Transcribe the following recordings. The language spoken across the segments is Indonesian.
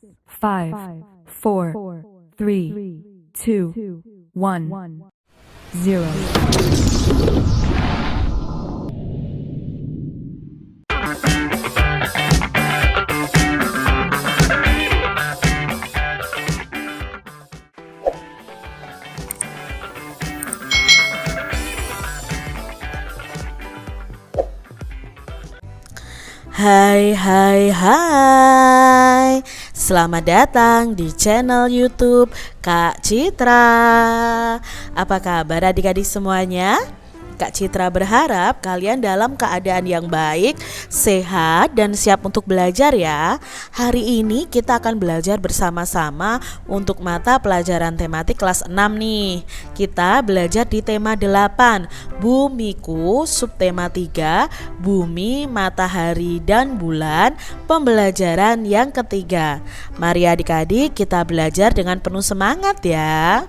5, 4, 3, 2, 1, 0. Hai, selamat datang di channel YouTube Kak Citra. Apa kabar adik-adik semuanya? Kak Citra berharap kalian dalam keadaan yang baik, sehat, dan siap untuk belajar ya. Hari ini kita akan belajar bersama-sama untuk mata pelajaran tematik kelas 6 nih. Kita belajar di tema 8, Bumiku, subtema 3, Bumi, Matahari, dan Bulan, pembelajaran yang ketiga. Mari adik-adik kita belajar dengan penuh semangat ya.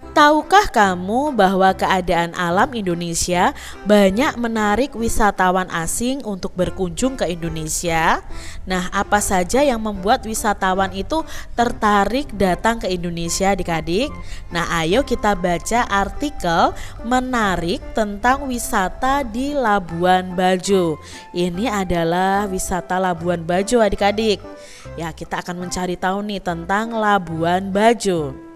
Tahukah kamu bahwa keadaan alam Indonesia banyak menarik wisatawan asing untuk berkunjung ke Indonesia? Nah, apa saja yang membuat wisatawan itu tertarik datang ke Indonesia adik-adik? Nah, ayo kita baca artikel menarik tentang wisata di Labuan Bajo. Ini adalah wisata Labuan Bajo adik-adik. Ya, kita akan mencari tahu nih tentang Labuan Bajo.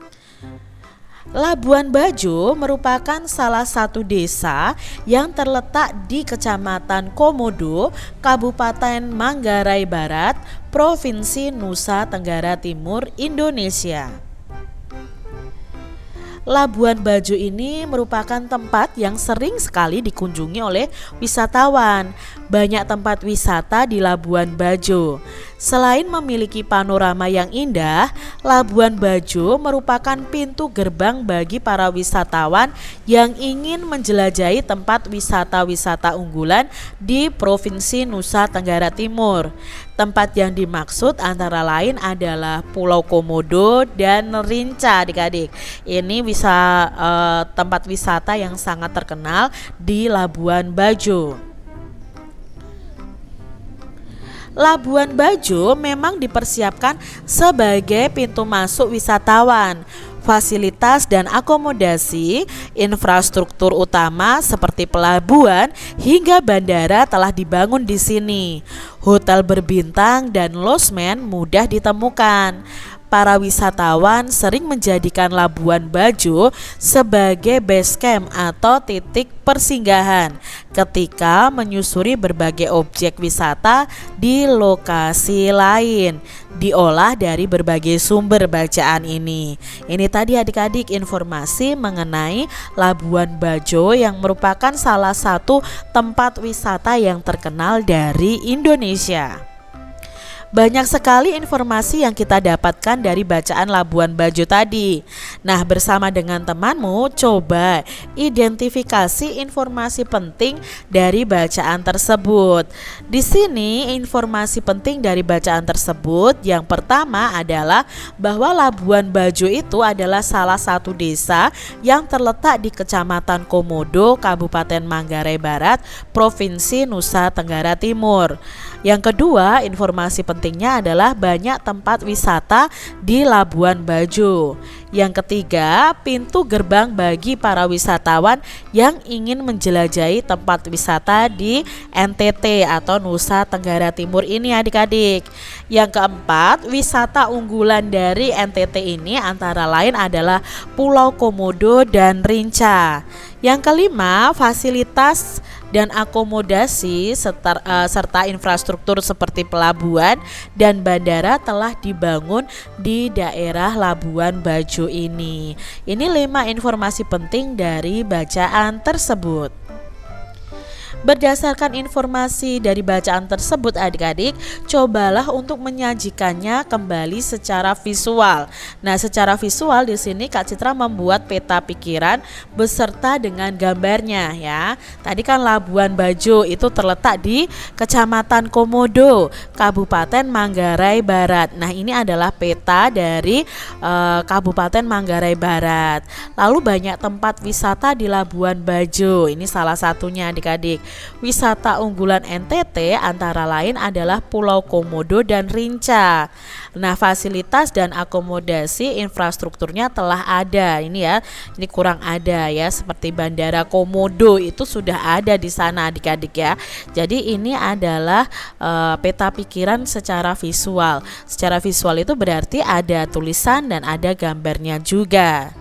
Labuan Bajo merupakan salah satu desa yang terletak di Kecamatan Komodo, Kabupaten Manggarai Barat, Provinsi Nusa Tenggara Timur, Indonesia. Labuan Bajo ini merupakan tempat yang sering sekali dikunjungi oleh wisatawan. Banyak tempat wisata di Labuan Bajo. Selain memiliki panorama yang indah, Labuan Bajo merupakan pintu gerbang bagi para wisatawan yang ingin menjelajahi tempat wisata-wisata unggulan di Provinsi Nusa Tenggara Timur. Tempat yang dimaksud antara lain adalah Pulau Komodo dan Rinca adik-adik. Ini tempat wisata yang sangat terkenal di Labuan Bajo. Labuan Bajo memang dipersiapkan sebagai pintu masuk wisatawan. Fasilitas dan akomodasi, infrastruktur utama seperti pelabuhan hingga bandara telah dibangun di sini. Hotel berbintang dan losmen mudah ditemukan. Para wisatawan sering menjadikan Labuan Bajo sebagai base camp atau titik persinggahan ketika menyusuri berbagai objek wisata di lokasi lain. Diolah dari berbagai sumber bacaan ini. Ini tadi adik-adik informasi mengenai Labuan Bajo yang merupakan salah satu tempat wisata yang terkenal dari Indonesia. Banyak sekali informasi yang kita dapatkan dari bacaan Labuan Bajo tadi. Nah, bersama dengan temanmu, coba identifikasi informasi penting dari bacaan tersebut. Di sini informasi penting dari bacaan tersebut yang pertama adalah bahwa Labuan Bajo itu adalah salah satu desa yang terletak di Kecamatan Komodo, Kabupaten Manggarai Barat, Provinsi Nusa Tenggara Timur. Yang kedua, informasi pentingnya adalah banyak tempat wisata di Labuan Bajo. Yang ketiga, pintu gerbang bagi para wisatawan yang ingin menjelajahi tempat wisata di NTT atau Nusa Tenggara Timur ini adik-adik. Yang keempat, wisata unggulan dari NTT ini antara lain adalah Pulau Komodo dan Rinca. Yang kelima, fasilitas dan akomodasi serta infrastruktur seperti pelabuhan dan bandara telah dibangun di daerah Labuan Bajo ini. Ini 5 informasi penting dari bacaan tersebut. Berdasarkan informasi dari bacaan tersebut adik-adik, cobalah untuk menyajikannya kembali secara visual. Nah, secara visual di sini Kak Citra membuat peta pikiran beserta dengan gambarnya ya. Tadi kan Labuan Bajo itu terletak di Kecamatan Komodo, Kabupaten Manggarai Barat. Nah, ini adalah peta dari Kabupaten Manggarai Barat. Lalu banyak tempat wisata di Labuan Bajo. Ini salah satunya adik-adik. Wisata unggulan NTT antara lain adalah Pulau Komodo dan Rinca. Nah, fasilitas dan akomodasi infrastrukturnya telah ada. Ini kurang ada ya, seperti Bandara Komodo itu sudah ada di sana adik-adik ya. Jadi ini adalah peta pikiran secara visual. Secara visual itu berarti ada tulisan dan ada gambarnya juga.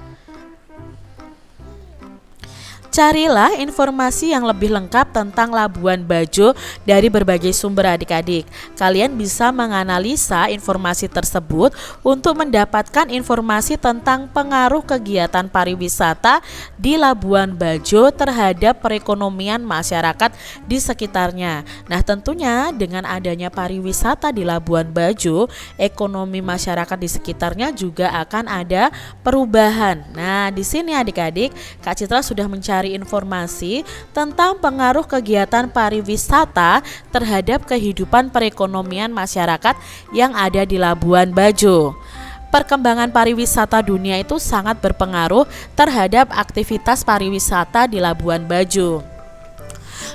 Carilah informasi yang lebih lengkap tentang Labuan Bajo dari berbagai sumber adik-adik. Kalian bisa menganalisa informasi tersebut untuk mendapatkan informasi tentang pengaruh kegiatan pariwisata di Labuan Bajo terhadap perekonomian masyarakat di sekitarnya. Nah, tentunya dengan adanya pariwisata di Labuan Bajo, ekonomi masyarakat di sekitarnya juga akan ada perubahan. Nah, di sini adik-adik, Kak Citra sudah mencari informasi tentang pengaruh kegiatan pariwisata terhadap kehidupan perekonomian masyarakat yang ada di Labuan Bajo. Perkembangan pariwisata dunia itu sangat berpengaruh terhadap aktivitas pariwisata di Labuan Bajo.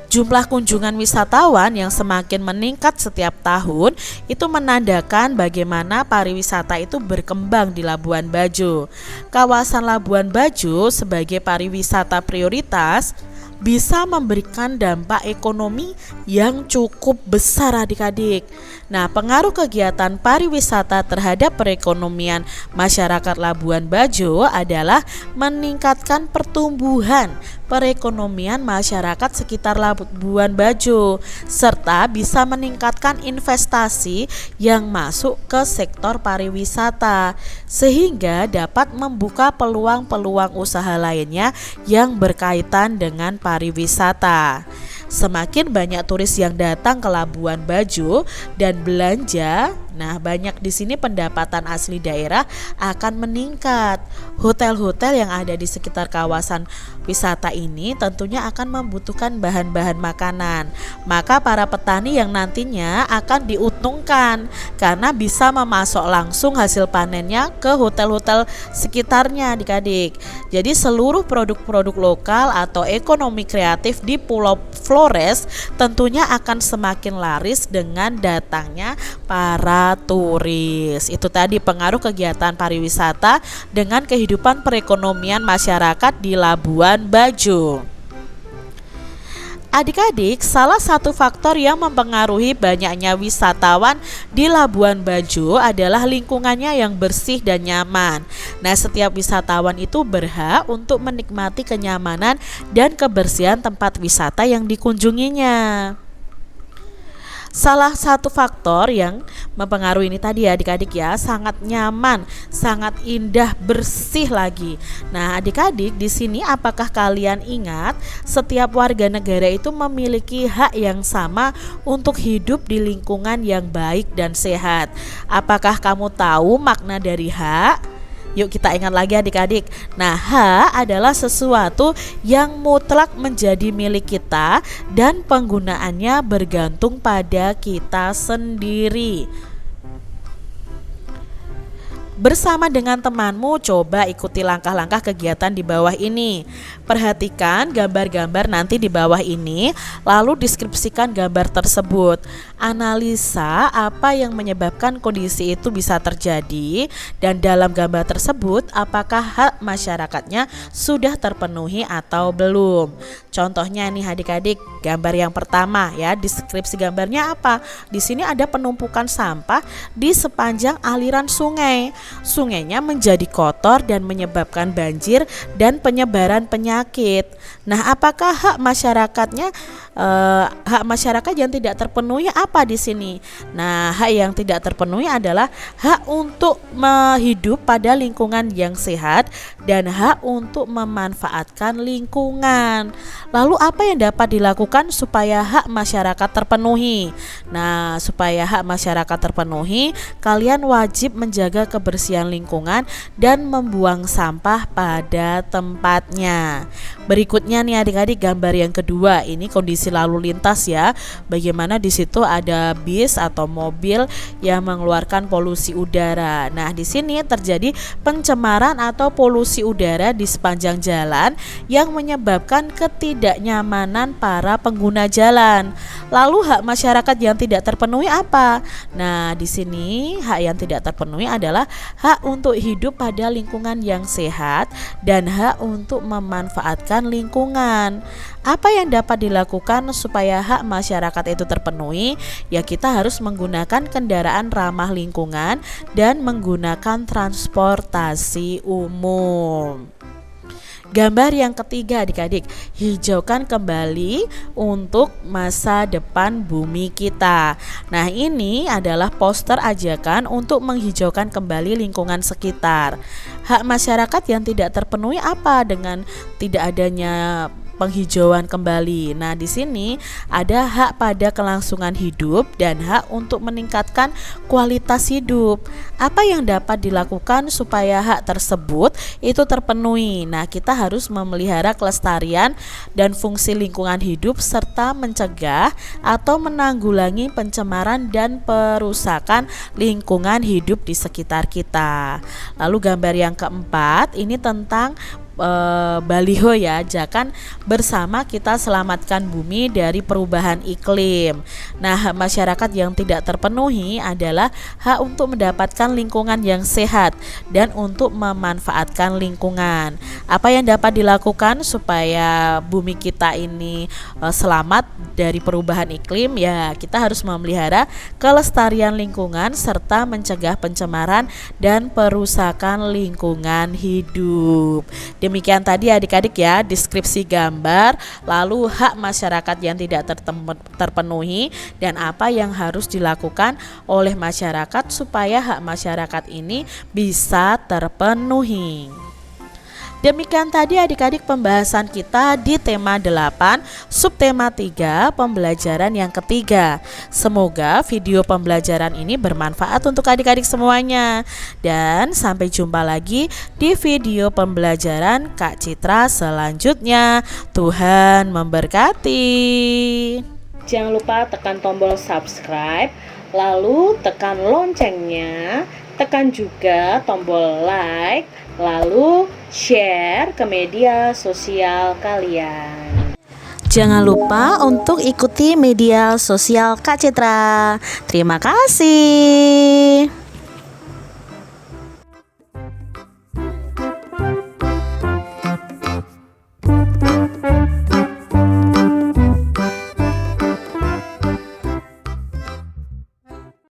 Jumlah kunjungan wisatawan yang semakin meningkat setiap tahun itu menandakan bagaimana pariwisata itu berkembang di Labuan Bajo. Kawasan Labuan Bajo sebagai pariwisata prioritas bisa memberikan dampak ekonomi yang cukup besar adik-adik. Nah, pengaruh kegiatan pariwisata terhadap perekonomian masyarakat Labuan Bajo adalah meningkatkan pertumbuhan perekonomian masyarakat sekitar Labuan Bajo serta bisa meningkatkan investasi yang masuk ke sektor pariwisata sehingga dapat membuka peluang-peluang usaha lainnya yang berkaitan dengan pariwisata. Semakin banyak turis yang datang ke Labuan Bajo dan belanja, nah banyak di sini pendapatan asli daerah akan meningkat. Hotel-hotel yang ada di sekitar kawasan wisata ini tentunya akan membutuhkan bahan-bahan makanan. Maka para petani yang nantinya akan diuntungkan karena bisa memasok langsung hasil panennya ke hotel-hotel sekitarnya adik-adik. Jadi seluruh produk-produk lokal atau ekonomi kreatif di Pulau Flores tentunya akan semakin laris dengan datangnya para turis. Itu tadi pengaruh kegiatan pariwisata dengan kehidupan perekonomian masyarakat di Labuan Bajo. Adik-adik, salah satu faktor yang mempengaruhi banyaknya wisatawan di Labuan Bajo adalah lingkungannya yang bersih dan nyaman. Nah, setiap wisatawan itu berhak untuk menikmati kenyamanan dan kebersihan tempat wisata yang dikunjunginya. Salah satu faktor yang mempengaruhi ini tadi ya adik-adik ya, sangat nyaman, sangat indah, bersih lagi. Nah, adik-adik di sini apakah kalian ingat setiap warga negara itu memiliki hak yang sama untuk hidup di lingkungan yang baik dan sehat? Apakah kamu tahu makna dari hak? Yuk kita ingat lagi adik-adik. Nah, hak adalah sesuatu yang mutlak menjadi milik kita dan penggunaannya bergantung pada kita sendiri. Bersama dengan temanmu, coba ikuti langkah-langkah kegiatan di bawah ini. Perhatikan gambar-gambar nanti di bawah ini, lalu deskripsikan gambar tersebut. Analisa apa yang menyebabkan kondisi itu bisa terjadi, dan dalam gambar tersebut apakah hak masyarakatnya sudah terpenuhi atau belum. Contohnya nih adik-adik, gambar yang pertama ya, deskripsi gambarnya apa? Di sini ada penumpukan sampah di sepanjang aliran sungai. Sungainya menjadi kotor dan menyebabkan banjir dan penyebaran penyakit. Nah, apakah hak masyarakatnya hak masyarakat yang tidak terpenuhi apa di sini? Nah, hak yang tidak terpenuhi adalah hak untuk hidup pada lingkungan yang sehat dan hak untuk memanfaatkan lingkungan. Lalu apa yang dapat dilakukan supaya hak masyarakat terpenuhi? Nah, supaya hak masyarakat terpenuhi, kalian wajib menjaga kebersihan kebersihan lingkungan dan membuang sampah pada tempatnya. Berikutnya nih adik-adik, gambar yang kedua, ini kondisi lalu lintas ya. Bagaimana di situ ada bis atau mobil yang mengeluarkan polusi udara. Nah, di sini terjadi pencemaran atau polusi udara di sepanjang jalan yang menyebabkan ketidaknyamanan para pengguna jalan. Lalu hak masyarakat yang tidak terpenuhi apa? Nah, di sini hak yang tidak terpenuhi adalah hak untuk hidup pada lingkungan yang sehat dan hak untuk memanfaatkan lingkungan. Apa yang dapat dilakukan supaya hak masyarakat itu terpenuhi? Ya, kita harus menggunakan kendaraan ramah lingkungan dan menggunakan transportasi umum. Gambar yang ketiga adik-adik, hijaukan kembali untuk masa depan bumi kita. Nah, ini adalah poster ajakan untuk menghijaukan kembali lingkungan sekitar. Hak masyarakat yang tidak terpenuhi apa dengan tidak adanya penghijauan kembali? Nah, di sini ada hak pada kelangsungan hidup dan hak untuk meningkatkan kualitas hidup. Apa yang dapat dilakukan supaya hak tersebut itu terpenuhi? Nah, kita harus memelihara kelestarian dan fungsi lingkungan hidup serta mencegah atau menanggulangi pencemaran dan perusakan lingkungan hidup di sekitar kita. Lalu gambar yang keempat, ini tentang baliho ya, ajakan bersama kita selamatkan bumi dari perubahan iklim. Nah, hak masyarakat yang tidak terpenuhi adalah hak untuk mendapatkan lingkungan yang sehat dan untuk memanfaatkan lingkungan. Apa yang dapat dilakukan supaya bumi kita ini selamat dari perubahan iklim? Ya, kita harus memelihara kelestarian lingkungan serta mencegah pencemaran dan perusakan lingkungan hidup. Demikian tadi adik-adik ya, deskripsi gambar, lalu hak masyarakat yang tidak terpenuhi dan apa yang harus dilakukan oleh masyarakat supaya hak masyarakat ini bisa terpenuhi. Demikian tadi adik-adik pembahasan kita di tema 8, subtema 3, pembelajaran yang ketiga. Semoga video pembelajaran ini bermanfaat untuk adik-adik semuanya. Dan sampai jumpa lagi di video pembelajaran Kak Citra selanjutnya. Tuhan memberkati. Jangan lupa tekan tombol subscribe, lalu tekan loncengnya, tekan juga tombol like, lalu share ke media sosial kalian. Jangan lupa untuk ikuti media sosial Kak Citra. Terima kasih.